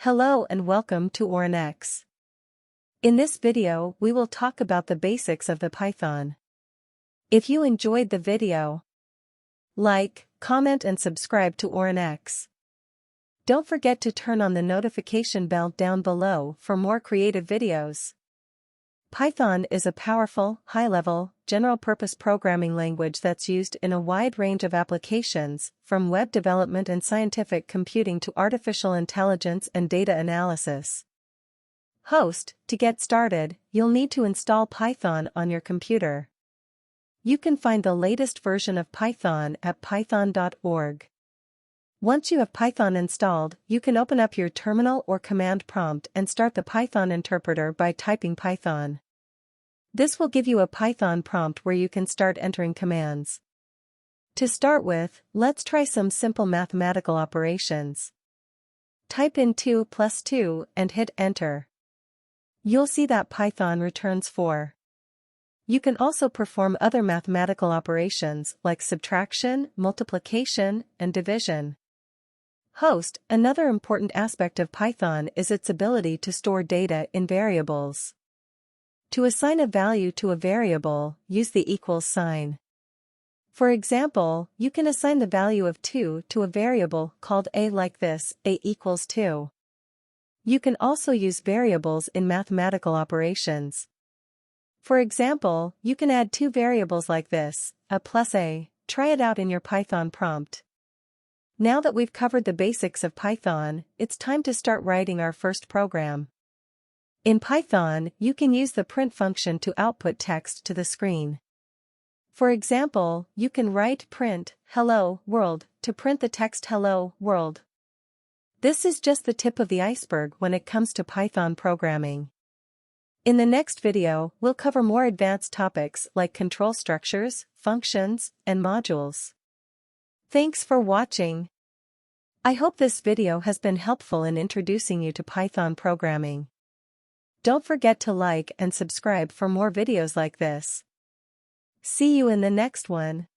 Hello and welcome to Orin-X. In this video, we will talk about the basics of the Python. If you enjoyed the video, like, comment and subscribe to Orin-X. Don't forget to turn on the notification bell down below for more creative videos. Python is a powerful, high-level, general-purpose programming language that's used in a wide range of applications, from web development and scientific computing to artificial intelligence and data analysis. To get started, you'll need to install Python on your computer. You can find the latest version of Python at python.org. Once you have Python installed, you can open up your terminal or command prompt and start the Python interpreter by typing Python. This will give you a Python prompt where you can start entering commands. To start with, let's try some simple mathematical operations. Type in 2 plus 2 and hit enter. You'll see that Python returns 4. You can also perform other mathematical operations like subtraction, multiplication, and division. Another important aspect of Python is its ability to store data in variables. To assign a value to a variable, use the equals sign. For example, you can assign the value of 2 to a variable called a like this, a equals 2. You can also use variables in mathematical operations. For example, you can add two variables like this, a plus a. Try it out in your Python prompt. Now that we've covered the basics of Python, it's time to start writing our first program. In Python, you can use the print function to output text to the screen. For example, you can write print, hello, world, to print the text hello, world. This is just the tip of the iceberg when it comes to Python programming. In the next video, we'll cover more advanced topics like control structures, functions, and modules. Thanks for watching. I hope this video has been helpful in introducing you to Python programming. Don't forget to like and subscribe for more videos like this. See you in the next one.